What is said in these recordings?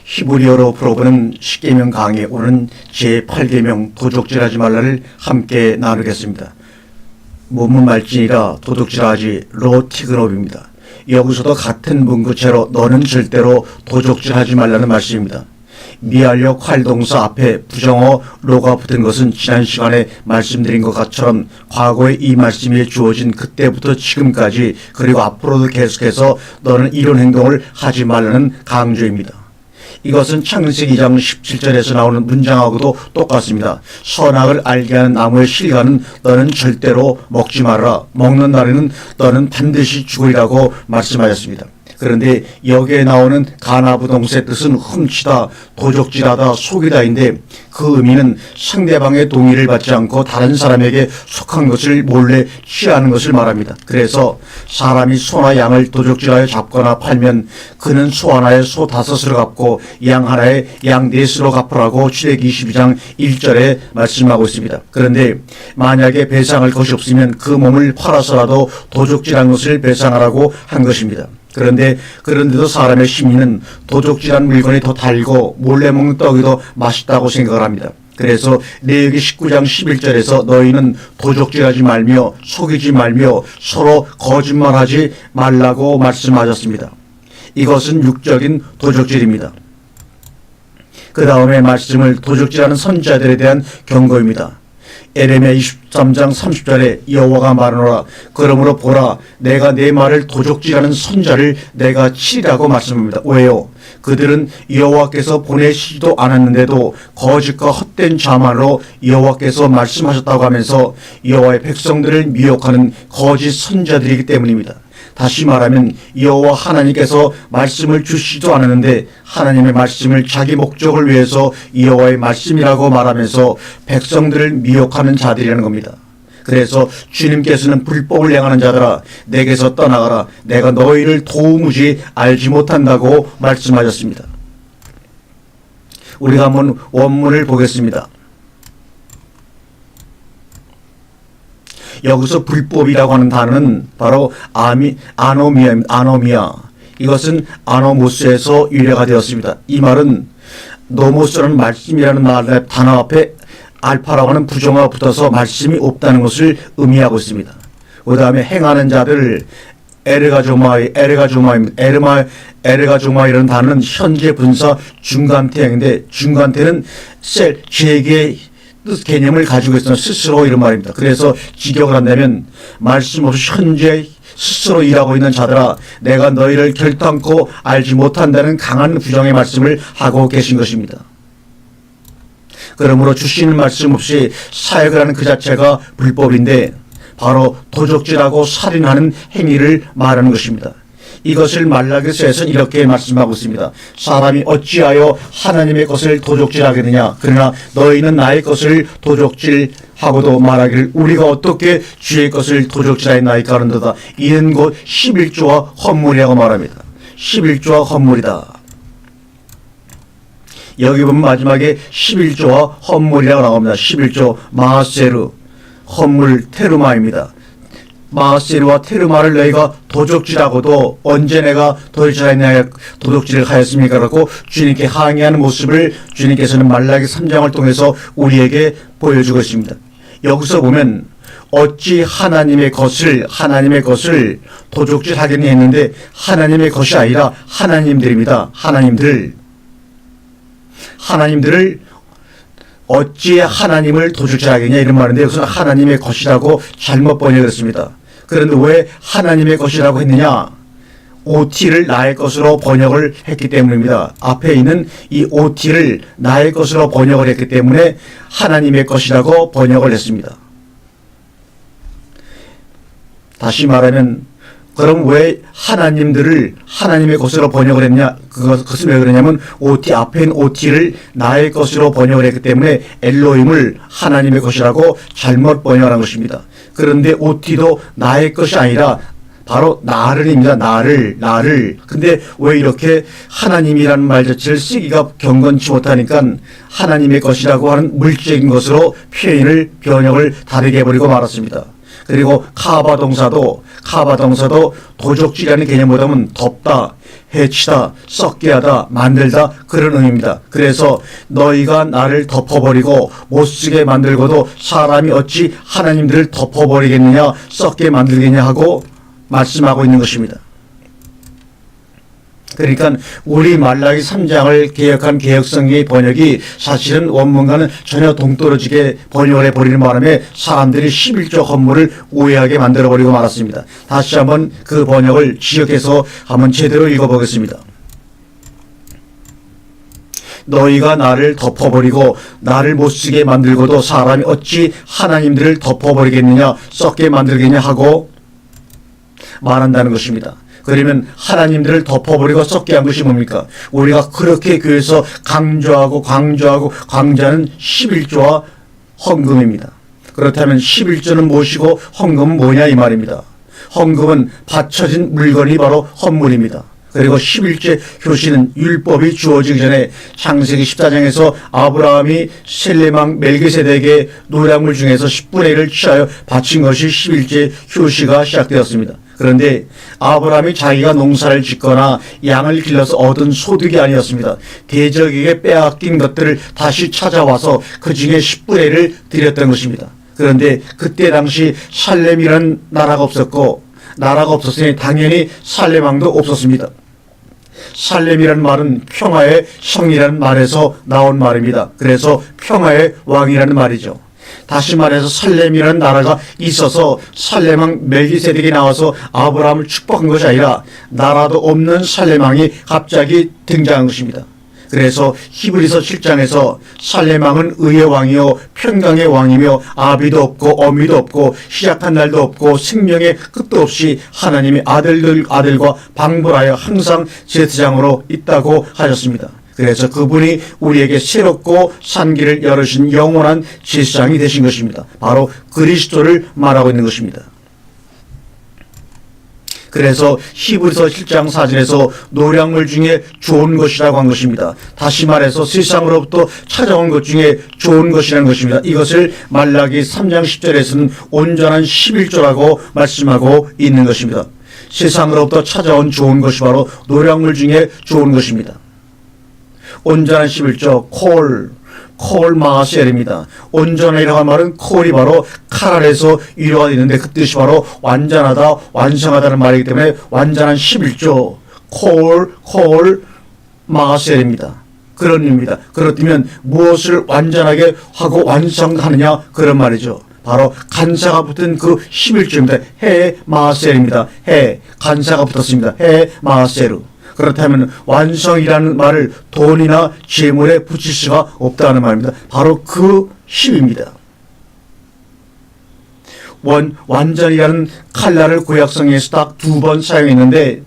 히브리어로 풀어보는 십계명 강의, 오늘은 제8계명 도적질하지 말라를 함께 나누겠습니다. 몸은 말진이라 도둑질하지 로티그노비입니다. 여기서도 같은 문구체로 너는 절대로 도적질하지 말라는 말씀입니다. 미완료 활동사 앞에 부정어 로가 붙은 것은 지난 시간에 말씀드린 것처럼 과거에 이 말씀이 주어진 그때부터 지금까지 그리고 앞으로도 계속해서 너는 이런 행동을 하지 말라는 강조입니다. 이것은 창세기 2장 17절에서 나오는 문장하고도 똑같습니다. 선악을 알게 하는 나무의 실과는 너는 절대로 먹지 말아라. 먹는 날에는 너는 반드시 죽으리라고 말씀하셨습니다. 그런데 여기에 나오는 가나부동사의 뜻은 훔치다, 도적질하다, 속이다인데 그 의미는 상대방의 동의를 받지 않고 다른 사람에게 속한 것을 몰래 취하는 것을 말합니다. 그래서 사람이 소나 양을 도적질하여 잡거나 팔면 그는 소 하나에 소 5을 갚고 양 하나에 양 4을 갚으라고 출애기 22장 1절에 말씀하고 있습니다. 그런데 만약에 배상할 것이 없으면 그 몸을 팔아서라도 도적질한 것을 배상하라고 한 것입니다. 그런데도 사람의 심리는 도적질한 물건이 더 달고 몰래 먹는 떡이 더 맛있다고 생각을 합니다. 그래서 레위기 19장 11절에서 너희는 도적질하지 말며 속이지 말며 서로 거짓말하지 말라고 말씀하셨습니다. 이것은 육적인 도적질입니다. 그 다음에 말씀을 도적질하는 선지자들에 대한 경고입니다. 에레미야 23장 30절에 여호와가 말하노라 그러므로 보라 내가 내 말을 도적질하는 선자를 내가 치리라고 말씀합니다. 왜요? 그들은 여호와께서 보내시지도 않았는데도 거짓과 헛된 자만으로 여호와께서 말씀하셨다고 하면서 여호와의 백성들을 미혹하는 거짓 선자들이기 때문입니다. 다시 말하면 여호와 하나님께서 말씀을 주시지도 않았는데 하나님의 말씀을 자기 목적을 위해서 여호와의 말씀이라고 말하면서 백성들을 미혹하는 자들이라는 겁니다. 그래서 주님께서는 불법을 행하는 자들아 내게서 떠나가라 내가 너희를 도무지 알지 못한다고 말씀하셨습니다. 우리가 한번 원문을 보겠습니다. 여기서 불법이라고 하는 단어는 바로 아노미아입니다. 아노미아. 이것은 아노모스에서 유래가 되었습니다. 이 말은 노모스라는 말씀이라는 말의 단어 앞에 알파라고 하는 부정어가 붙어서 말씀이 없다는 것을 의미하고 있습니다. 그 다음에 행하는 자들 에르가조마이라는 단어는 현재 분사 중간태형인데 중간태는 제개의 뜻 개념을 가지고 있으면 스스로 이런 말입니다. 그래서 직역을 한다면 말씀 없이 현재 스스로 일하고 있는 자들아 내가 너희를 결단코 알지 못한다는 강한 부정의 말씀을 하고 계신 것입니다. 그러므로 주시는 말씀 없이 사역을 하는 그 자체가 불법인데 바로 도적질하고 살인하는 행위를 말하는 것입니다. 이것을 말라기서에서는 이렇게 말씀하고 있습니다. 사람이 어찌하여 하나님의 것을 도적질하겠느냐 그러나 너희는 나의 것을 도적질하고도 말하기를 우리가 어떻게 주의 것을 도적질하였나이까 하는도다. 이는 곧 11조와 헌물이라고 말합니다. 11조와 헌물이다. 여기 보면 마지막에 11조와 헌물이라고 나옵니다. 11조 마하세르 헌물 테르마입니다. 마하세르와 테르마를 너희가 도적질하고도 언제 내가 도적질을 하였습니까? 라고 주님께 항의하는 모습을 주님께서는 말라기 3장을 통해서 우리에게 보여주고 있습니다. 여기서 보면 어찌 하나님의 것을 도적질하겠니 했는데 하나님의 것이 아니라 하나님들입니다. 하나님들을 어찌 하나님을 도적질하겠냐 이런 말인데 여기서는 하나님의 것이라고 잘못 번역했습니다. 그런데 왜 하나님의 것이라고 했느냐? OT를 나의 것으로 번역을 했기 때문입니다. 앞에 있는 이 OT를 나의 것으로 번역을 했기 때문에 하나님의 것이라고 번역을 했습니다. 다시 말하면 그럼 왜 하나님들을 하나님의 것으로 번역을 했냐? 그것은 왜 그러냐면 OT 앞에 있는 OT를 나의 것으로 번역을 했기 때문에 엘로힘을 하나님의 것이라고 잘못 번역한 것입니다. 그런데 OT도 나의 것이 아니라 바로 나를입니다. 나를. 근데 왜 이렇게 하나님이라는 말 자체를 쓰기가 경건치 못하니까 하나님의 것이라고 하는 물질적인 것으로 번역을 다르게 해버리고 말았습니다. 그리고 카바 동사도 도적질이라는 개념보다는 덮다, 해치다, 썩게 하다, 만들다 그런 의미입니다. 그래서 너희가 나를 덮어버리고 못쓰게 만들고도 사람이 어찌 하나님들을 덮어버리겠느냐, 썩게 만들겠냐 하고 말씀하고 있는 것입니다. 그러니까 우리 말라기 3장을 개혁한 개혁성경의 번역이 사실은 원문과는 전혀 동떨어지게 번역을 해버리는 바람에 사람들이 11조 헌물을 오해하게 만들어버리고 말았습니다. 다시 한번 그 번역을 지역해서 한번 제대로 읽어보겠습니다. 너희가 나를 덮어버리고 나를 못쓰게 만들고도 사람이 어찌 하나님들을 덮어버리겠느냐, 썩게 만들겠냐 하고 말한다는 것입니다. 그러면 하나님들을 덮어버리고 썩게 한 것이 뭡니까? 우리가 그렇게 교회에서 강조하는 11조와 헌금입니다. 그렇다면 11조는 무엇이고 헌금은 뭐냐 이 말입니다. 헌금은 바쳐진 물건이 바로 헌물입니다. 그리고 11조 효시는 율법이 주어지기 전에 창세기 14장에서 아브라함이 셀레망 멜기세덱에게 노량물 중에서 10분의 1을 취하여 바친 것이 11조 효시가 시작되었습니다. 그런데 아브라함이 자기가 농사를 짓거나 양을 길러서 얻은 소득이 아니었습니다. 대적에게 빼앗긴 것들을 다시 찾아와서 그 중에 10분의 1을 드렸던 것입니다. 그런데 그때 당시 살렘이라는 나라가 없었고, 나라가 없었으니 당연히 살렘 왕도 없었습니다. 살렘이라는 말은 평화의 성이라는 말에서 나온 말입니다. 그래서 평화의 왕이라는 말이죠. 다시 말해서 살렘이라는 나라가 있어서 살렘 왕 멜기세덱이 나와서 아브라함을 축복한 것이 아니라 나라도 없는 살렘 왕이 갑자기 등장한 것입니다. 그래서 히브리서 7장에서 살렘 왕은 의의 왕이요 평강의 왕이며 아비도 없고 어미도 없고 시작한 날도 없고 생명의 끝도 없이 하나님의 아들과 방불하여 항상 제사장으로 있다고 하셨습니다. 그래서 그분이 우리에게 새롭고 산 길을 열으신 영원한 제사장이 되신 것입니다. 바로 그리스도를 말하고 있는 것입니다. 그래서 히브리서 7장 4절에서 노량물 중에 좋은 것이라고 한 것입니다. 다시 말해서 세상으로부터 찾아온 것 중에 좋은 것이라는 것입니다. 이것을 말라기 3장 10절에서는 온전한 11조라고 말씀하고 있는 것입니다. 세상으로부터 찾아온 좋은 것이 바로 노량물 중에 좋은 것입니다. 온전한 11조 콜 마셀입니다. 온전이라고 하는 말은 콜이 바로 칼 아래서 위로가 있는데 그 뜻이 바로 완전하다, 완성하다는 말이기 때문에 완전한 11조 콜 마셀입니다. 그런 의미입니다. 그렇다면 무엇을 완전하게 하고 완성하느냐 그런 말이죠. 바로 간사가 붙은 그 11조입니다. 해 마셀입니다. 해 간사가 붙었습니다. 해 마셀우. 그렇다면 완성이라는 말을 돈이나 재물에 붙일 수가 없다는 말입니다. 바로 그 힘입니다. 완전이라는 칼날을 구약성에서 딱 2번 사용했는데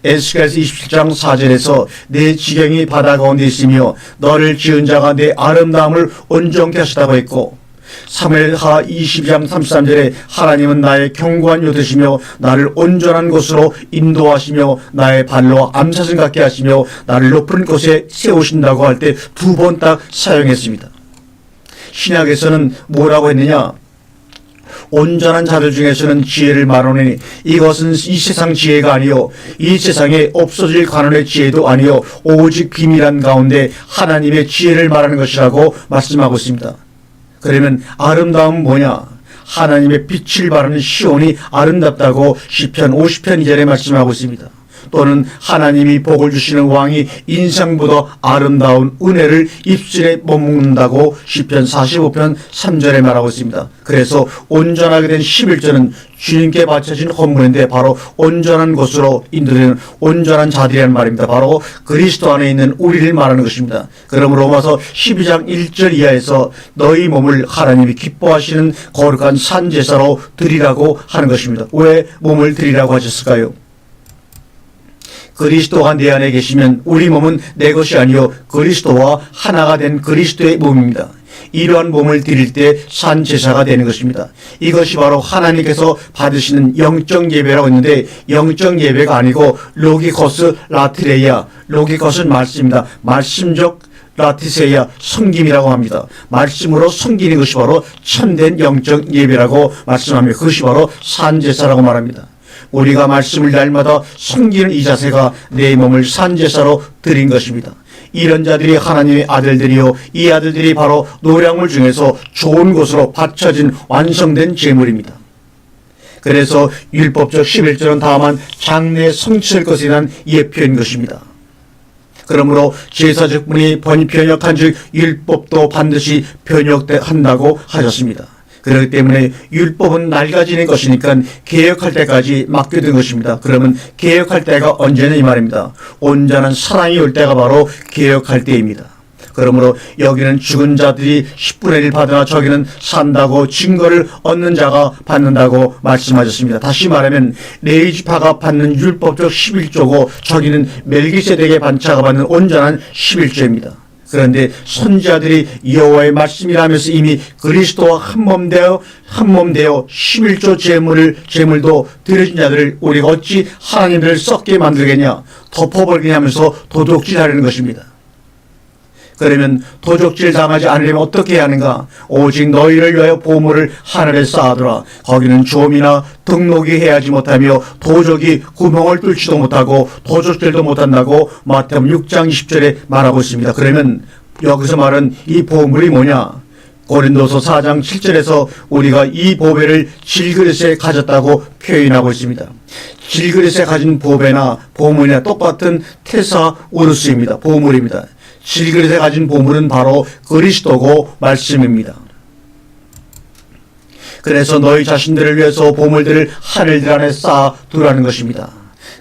에스겔서 27장 4절에서 내 지경이 바다 가운데 있으며 너를 지은 자가 내 아름다움을 온전케 하시다고 했고, 사무엘하 22장 33절에 하나님은 나의 견고한 요되시며 나를 온전한 곳으로 인도하시며 나의 발로 암사슴 같게 하시며 나를 높은 곳에 세우신다고 할 때 2번 딱 사용했습니다. 신약에서는 뭐라고 했느냐? 온전한 자들 중에서는 지혜를 말하노니 이것은 이 세상 지혜가 아니요 이 세상에 없어질 관원의 지혜도 아니요 오직 비밀한 가운데 하나님의 지혜를 말하는 것이라고 말씀하고 있습니다. 그러면 아름다움은 뭐냐? 하나님의 빛을 발하는 시온이 아름답다고 시편 50편 2절에 말씀하고 있습니다. 또는 하나님이 복을 주시는 왕이 인상보다 아름다운 은혜를 입술에 머문다고 시편 45편 3절에 말하고 있습니다. 그래서 온전하게 된 11조는 주님께 바쳐진 헌물인데 바로 온전한 곳으로 인도되는 온전한 자들이라는 말입니다. 바로 그리스도 안에 있는 우리를 말하는 것입니다. 그러므로 로마서 12장 1절 이하에서 너희 몸을 하나님이 기뻐하시는 거룩한 산제사로 드리라고 하는 것입니다. 왜 몸을 드리라고 하셨을까요? 그리스도가 내 안에 계시면 우리 몸은 내 것이 아니요 그리스도와 하나가 된 그리스도의 몸입니다. 이러한 몸을 드릴 때 산제사가 되는 것입니다. 이것이 바로 하나님께서 받으시는 영적 예배라고 했는데 영적 예배가 아니고 로기코스 라트레이아, 로기코스는 말씀입니다. 말씀적 라티세야 섬김이라고 합니다. 말씀으로 섬기는 것이 바로 참된 영적 예배라고 말씀합니다. 그것이 바로 산제사라고 말합니다. 우리가 말씀을 날마다 섬기는 이 자세가 내 몸을 산제사로 드린 것입니다. 이런 자들이 하나님의 아들들이요, 이 아들들이 바로 노량물 중에서 좋은 것으로 바쳐진 완성된 제물입니다. 그래서 율법적 11조는 다만 장래에 성취될 것에 대한 예표인 것입니다. 그러므로 제사적 분이 번편역한 즉 율법도 반드시 변역한다고 하셨습니다. 그렇기 때문에 율법은 낡아지는 것이니까 개혁할 때까지 맡겨둔 것입니다. 그러면 개혁할 때가 언제냐 이 말입니다. 온전한 사랑이 올 때가 바로 개혁할 때입니다. 그러므로 여기는 죽은 자들이 10분의 1 받으나 저기는 산다고 증거를 얻는 자가 받는다고 말씀하셨습니다. 다시 말하면 레위지파가 받는 율법적 11조고 저기는 멜기세덱의 반차가 받는 온전한 11조입니다. 그런데 선지자들이 여호와의 말씀이라면서 이미 그리스도와 한몸되어 11조 제물도 드려진 자들을 우리가 어찌 하나님을 썩게 만들겠냐, 덮어버리겠냐 하면서 도둑질하려는 것입니다. 그러면 도적질 당하지 않으려면 어떻게 해야 하는가? 오직 너희를 위하여 보물을 하늘에 쌓아두라. 거기는 좀이나 등록이 해야지 못하며 도적이 구멍을 뚫지도 못하고 도적질도 못한다고 마태복음 6장 20절에 말하고 있습니다. 그러면 여기서 말은 이 보물이 뭐냐? 고린도서 4장 7절에서 우리가 이 보배를 질그릇에 가졌다고 표현하고 있습니다. 질그릇에 가진 보배나 보물이나 똑같은 테사우루스입니다. 보물입니다. 질그릇에 가진 보물은 바로 그리스도고 말씀입니다. 그래서 너희 자신들을 위해서 보물들을 하늘들 안에 쌓아두라는 것입니다.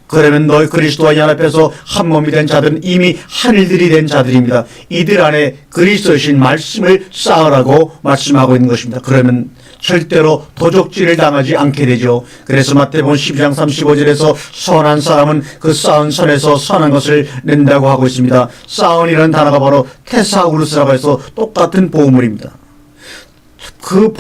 그러면 너희 그리스도와 연합해서 한 몸이 된 자들은 이미 하늘들이 된 자들입니다. 이들 안에 그리스도신 말씀을 쌓으라고 말씀하고 있는 것입니다. 그러면 절대로 도적질을 당하지 않게 되죠. 그래서 마태복음 12장 35절에서 선한 사람은 그 쌓은 선에서 선한 것을 낸다고 하고 있습니다. 쌓은이라는 단어가 바로 테사우루스라고 해서 똑같은 보물입니다. 그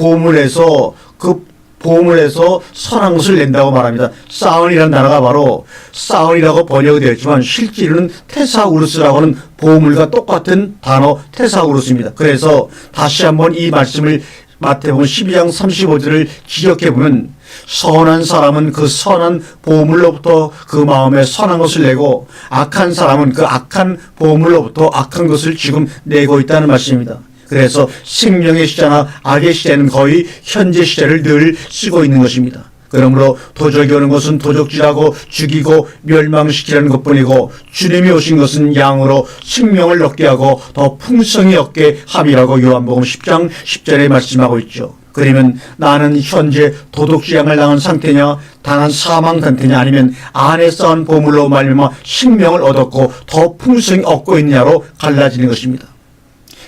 보물에서 선한 것을 낸다고 말합니다. 쌓은이라는 단어가 바로 쌓은이라고 번역이 되어 있지만 실제로는 테사우루스라고 하는 보물과 똑같은 단어 테사우루스입니다. 그래서 다시 한번 이 말씀을 마태복음 12장 35절을 기억해보면 선한 사람은 그 선한 보물로부터 그 마음에 선한 것을 내고 악한 사람은 그 악한 보물로부터 악한 것을 지금 내고 있다는 말씀입니다. 그래서 생명의 시제나 악의 시제는 거의 현재 시제를 늘 쓰고 있는 것입니다. 그러므로 도적이 오는 것은 도적질하고 죽이고 멸망시키려는 것뿐이고 주님이 오신 것은 양으로 생명을 얻게 하고 더 풍성히 얻게 함이라고 요한복음 10장 10절에 말씀하고 있죠. 그러면 나는 현재 도둑질을 당한 상태냐, 당한 사망 상태냐, 아니면 안에 쌓은 보물로 말미암아 생명을 얻었고 더 풍성히 얻고 있냐로 갈라지는 것입니다.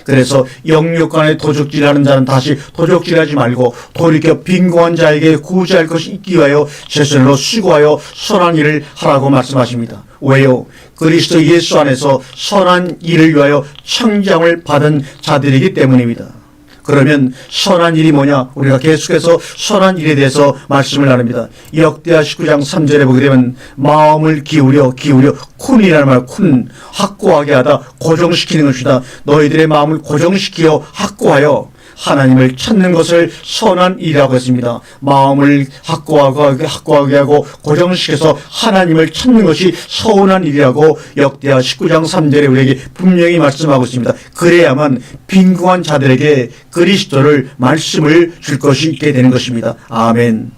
그래서 영육간에 도적질하는 자는 다시 도적질하지 말고 돌이켜 빈곤한 자에게 구제할 것이 있기 위하여 제선으로 수고하여 선한 일을 하라고 말씀하십니다. 왜요? 그리스도 예수 안에서 선한 일을 위하여 청장을 받은 자들이기 때문입니다. 그러면 선한 일이 뭐냐? 우리가 계속해서 선한 일에 대해서 말씀을 나눕니다. 역대하 19장 3절에 보게 되면 마음을 기울여 쿤이라는 말, 쿤 확고하게 하다, 고정시키는 것이다. 너희들의 마음을 고정시키어 확고하여 하나님을 찾는 것을 선한 일이라고 했습니다. 마음을 확고하게 하고 고정시켜서 하나님을 찾는 것이 선한 일이라고 역대하 19장 3절에 우리에게 분명히 말씀하고 있습니다. 그래야만 빈궁한 자들에게 그리스도를 말씀을 줄 것이 있게 되는 것입니다. 아멘.